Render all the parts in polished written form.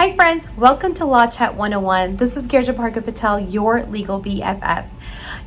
Hi friends, welcome to Law Chat 101. This is Girija Patel, your legal BFF.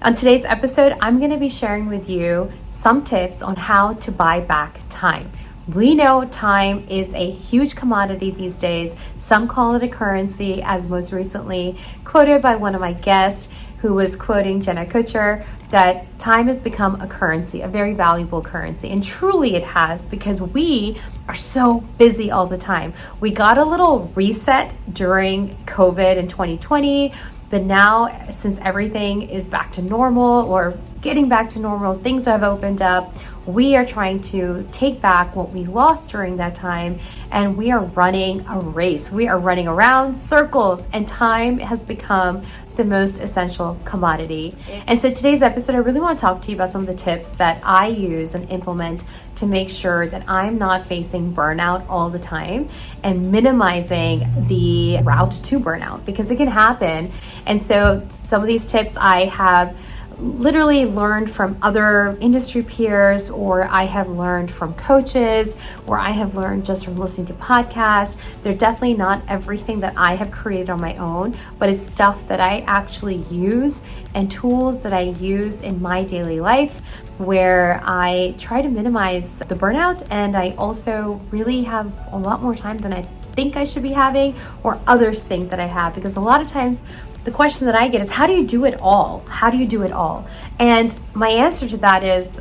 On today's episode, I'm going to be sharing with you some tips on how to buy back time. We know time is a huge commodity these days. Some call it a currency, as most recently quoted by one of my guests who was quoting Jenna Kutcher, that time has become a currency, a very valuable currency. And truly it has, because we are so busy all the time. We got a little reset during COVID in 2020, but now since everything is back to normal or getting back to normal, things have opened up, we are trying to take back what we lost during that time, and we are running a race. We are running around circles, and time has become the most essential commodity. And so today's episode, I really want to talk to you about some of the tips that I use and implement to make sure that I'm not facing burnout all the time and minimizing the route to burnout, because it can happen. And so some of these tips I have literally learned from other industry peers, or I have learned from coaches, or I have learned just from listening to podcasts. They're definitely not everything that I have created on my own, but it's stuff that I actually use and tools that I use in my daily life, where I try to minimize the burnout, and I also really have a lot more time than I think I should be having, or others think that I have, because a lot of times the question that I get is, how do you do it all? How do you do it all? And my answer to that is,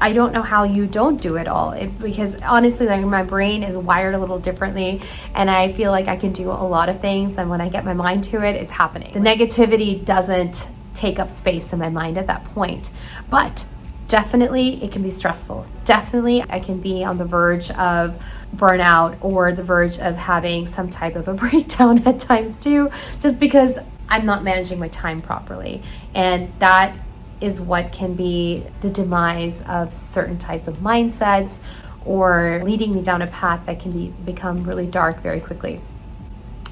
I don't know how you don't do it all. Because honestly, like, my brain is wired a little differently, and I feel like I can do a lot of things, and when I get my mind to it, it's happening. The negativity doesn't take up space in my mind at that point. But definitely it can be stressful. Definitely I can be on the verge of burnout or the verge of having some type of a breakdown at times too, just because I'm not managing my time properly. And that is what can be the demise of certain types of mindsets, or leading me down a path that can become really dark very quickly.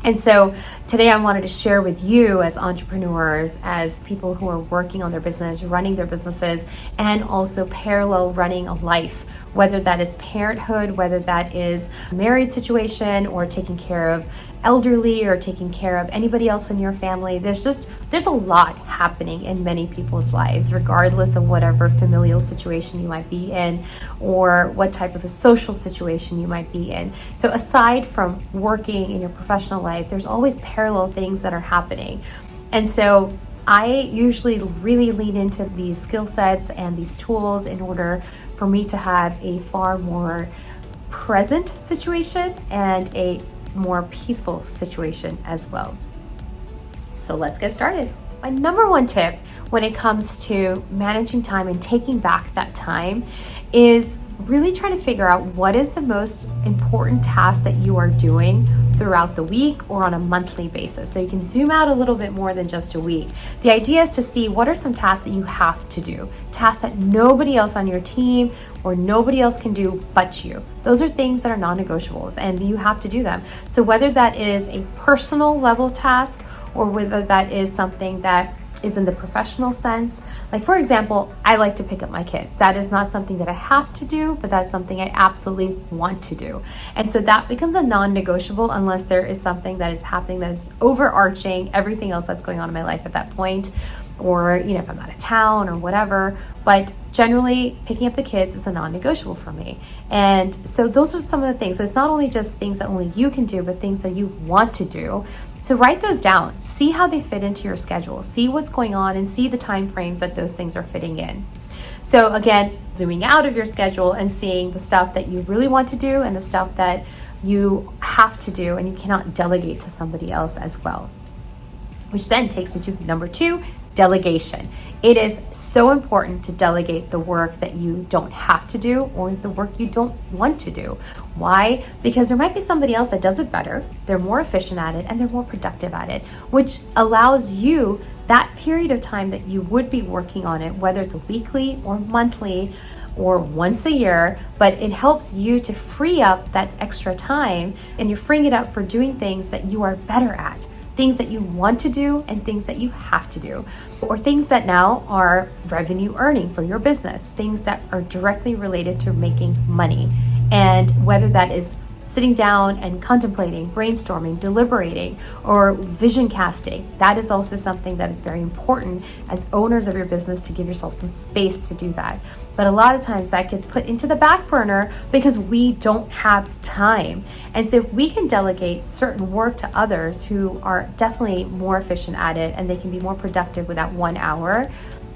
And so today I wanted to share with you, as entrepreneurs, as people who are working on their business, running their businesses, and also parallel running a life, whether that is parenthood, whether that is a married situation, or taking care of elderly, or taking care of anybody else in your family. There's a lot happening in many people's lives, regardless of whatever familial situation you might be in, or what type of a social situation you might be in. So aside from working in your professional life, there's always parallel things that are happening. And so I usually really lean into these skill sets and these tools in order for me to have a far more present situation and a more peaceful situation as well. So let's get started. My number one tip when it comes to managing time and taking back that time is really trying to figure out what is the most important task that you are doing throughout the week or on a monthly basis. So you can zoom out a little bit more than just a week. The idea is to see what are some tasks that you have to do, tasks that nobody else on your team or nobody else can do but you. Those are things that are non-negotiables, and you have to do them. So whether that is a personal level task, or whether that is something that is in the professional sense. Like, for example, I like to pick up my kids. That is not something that I have to do, but that's something I absolutely want to do. And so that becomes a non-negotiable unless there is something that is happening that is overarching everything else that's going on in my life at that point, or if I'm out of town or whatever. But generally, picking up the kids is a non-negotiable for me. And so those are some of the things. So it's not only just things that only you can do, but things that you want to do. So write those down, see how they fit into your schedule, see what's going on, and see the time frames that those things are fitting in. So again, zooming out of your schedule and seeing the stuff that you really want to do and the stuff that you have to do and you cannot delegate to somebody else as well. Which then takes me to number 2, delegation. It is so important to delegate the work that you don't have to do, or the work you don't want to do. Why? Because there might be somebody else that does it better, they're more efficient at it, and they're more productive at it, which allows you that period of time that you would be working on it, whether it's weekly or monthly or once a year, but it helps you to free up that extra time, and you're freeing it up for doing things that you are better at. Things that you want to do and things that you have to do, or things that now are revenue earning for your business, things that are directly related to making money. And whether that is sitting down and contemplating, brainstorming, deliberating, or vision casting. That is also something that is very important as owners of your business, to give yourself some space to do that. But a lot of times that gets put into the back burner because we don't have time. And so if we can delegate certain work to others who are definitely more efficient at it and they can be more productive with that 1 hour,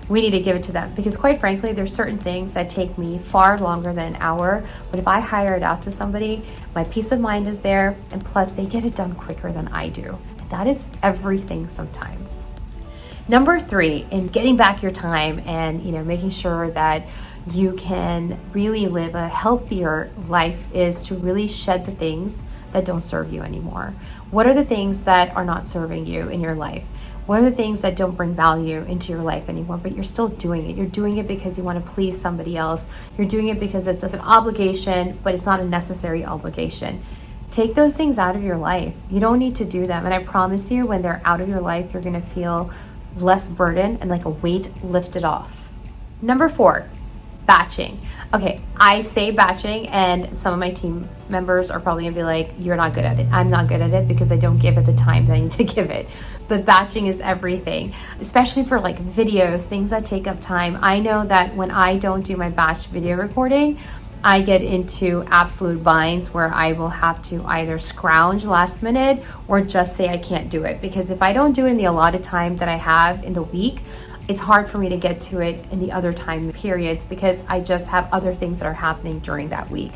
we need to give it to them, because quite frankly, there's certain things that take me far longer than an hour. But if I hire it out to somebody, my peace of mind is there, and plus they get it done quicker than I do. And that is everything sometimes. Number 3, in getting back your time and making sure that you can really live a healthier life, is to really shed the things that don't serve you anymore. What are the things that are not serving you in your life? What are the things that don't bring value into your life anymore, but you're still doing it? You're doing it because you want to please somebody else. You're doing it because it's an obligation, but it's not a necessary obligation. Take those things out of your life. You don't need to do them. And I promise you, when they're out of your life, you're going to feel less burden and like a weight lifted off. Number 4, batching. Okay, I say batching, and some of my team members are probably gonna be like, you're not good at it. I'm not good at it because I don't give it the time that I need to give it. But batching is everything, especially for like videos, things that take up time. I know that when I don't do my batch video recording, I get into absolute binds where I will have to either scrounge last minute or just say I can't do it. Because if I don't do it in the allotted time that I have in the week, it's hard for me to get to it in the other time periods because I just have other things that are happening during that week.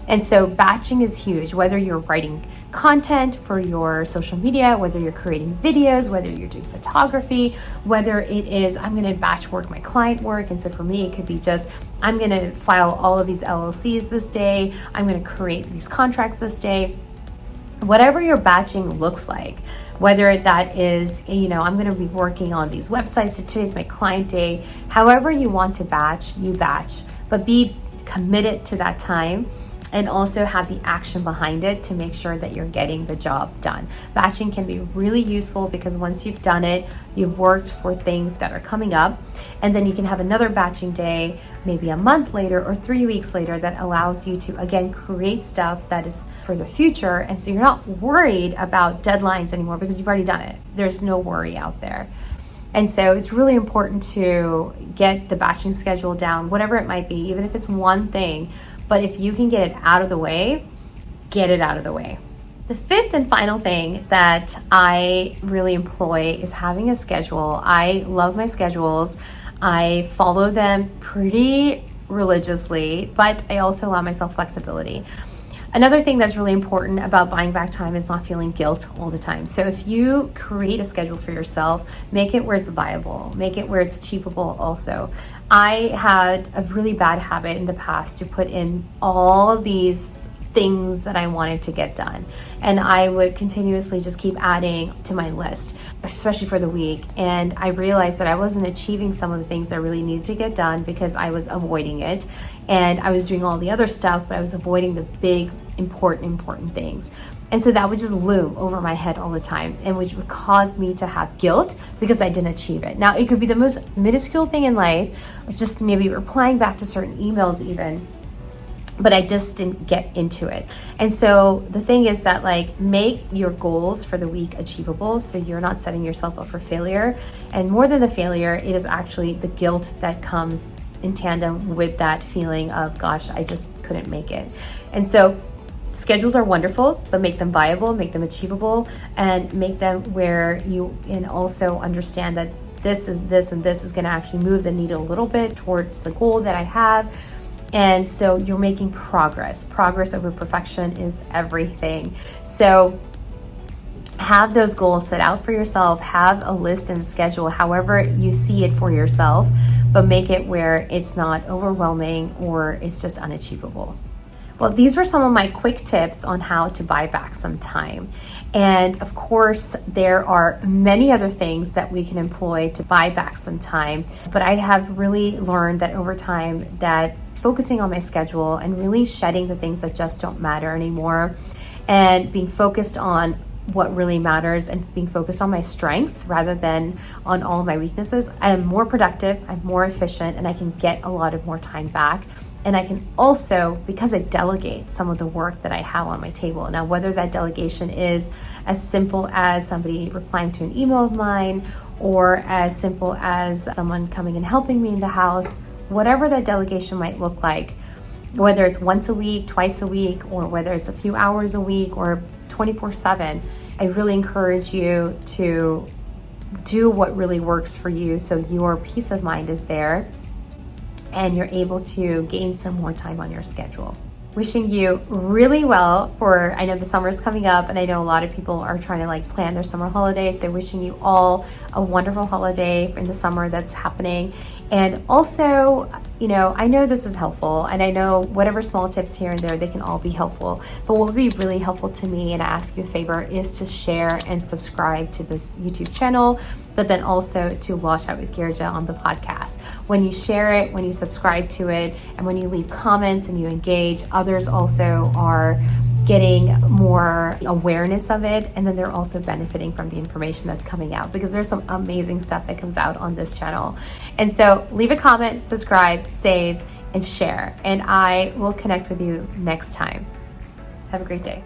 And so batching is huge, whether you're writing content for your social media, whether you're creating videos, whether you're doing photography, whether it is, I'm going to batch work my client work. And so for me, it could be just, I'm going to file all of these LLCs this day. I'm going to create these contracts this day. Whatever your batching looks like, whether that is, I'm going to be working on these websites, so today's my client day. However you want to batch, you batch, but be committed to that time and also have the action behind it to make sure that you're getting the job done. Batching can be really useful because once you've done it, you've worked for things that are coming up, and then you can have another batching day, maybe a month later or 3 weeks later, that allows you to, again, create stuff that is for the future. And so you're not worried about deadlines anymore because you've already done it. There's no worry out there. And so it's really important to get the batching schedule down, whatever it might be, even if it's one thing. But if you can get it out of the way, get it out of the way. The 5th and final thing that I really employ is having a schedule. I love my schedules. I follow them pretty religiously, but I also allow myself flexibility. Another thing that's really important about buying back time is not feeling guilt all the time. So if you create a schedule for yourself, make it where it's viable, make it where it's achievable also. I had a really bad habit in the past to put in all of these things that I wanted to get done. And I would continuously just keep adding to my list, especially for the week. And I realized that I wasn't achieving some of the things that I really needed to get done because I was avoiding it. And I was doing all the other stuff, but I was avoiding the big, important things. And so that would just loom over my head all the time, and which would cause me to have guilt because I didn't achieve it. Now, it could be the most minuscule thing in life. It's just maybe replying back to certain emails even, but I just didn't get into it. And so the thing is that, make your goals for the week achievable so you're not setting yourself up for failure. And more than the failure, it is actually the guilt that comes in tandem with that feeling of, gosh, I just couldn't make it. And so schedules are wonderful, but make them viable, make them achievable, and make them where you can also understand that this and this and this is going to actually move the needle a little bit towards the goal that I have. And so you're making progress. Progress over perfection is everything. So have those goals set out for yourself, have a list and schedule, however you see it for yourself, but make it where it's not overwhelming or it's just unachievable. Well, these were some of my quick tips on how to buy back some time. And of course, there are many other things that we can employ to buy back some time. But I have really learned that over time that focusing on my schedule and really shedding the things that just don't matter anymore and being focused on what really matters and being focused on my strengths rather than on all of my weaknesses, I am more productive, I'm more efficient, and I can get a lot of more time back. And I can also, because I delegate some of the work that I have on my table. Now, whether that delegation is as simple as somebody replying to an email of mine, or as simple as someone coming and helping me in the house, whatever that delegation might look like, whether it's once a week, twice a week, or whether it's a few hours a week or 24/7, I really encourage you to do what really works for you so your peace of mind is there and you're able to gain some more time on your schedule. Wishing you really well for, I know the summer is coming up and I know a lot of people are trying to plan their summer holidays. So wishing you all a wonderful holiday in the summer that's happening. And also, I know this is helpful and I know whatever small tips here and there, they can all be helpful. But what would be really helpful to me, and I ask you a favor, is to share and subscribe to this YouTube channel, but then also to Law Chat with Girija on the podcast. When you share it, when you subscribe to it, and when you leave comments and you engage, others also are getting more awareness of it, and then they're also benefiting from the information that's coming out, because there's some amazing stuff that comes out on this channel. And so leave a comment, subscribe, save, and share, and I will connect with you next time. Have a great day.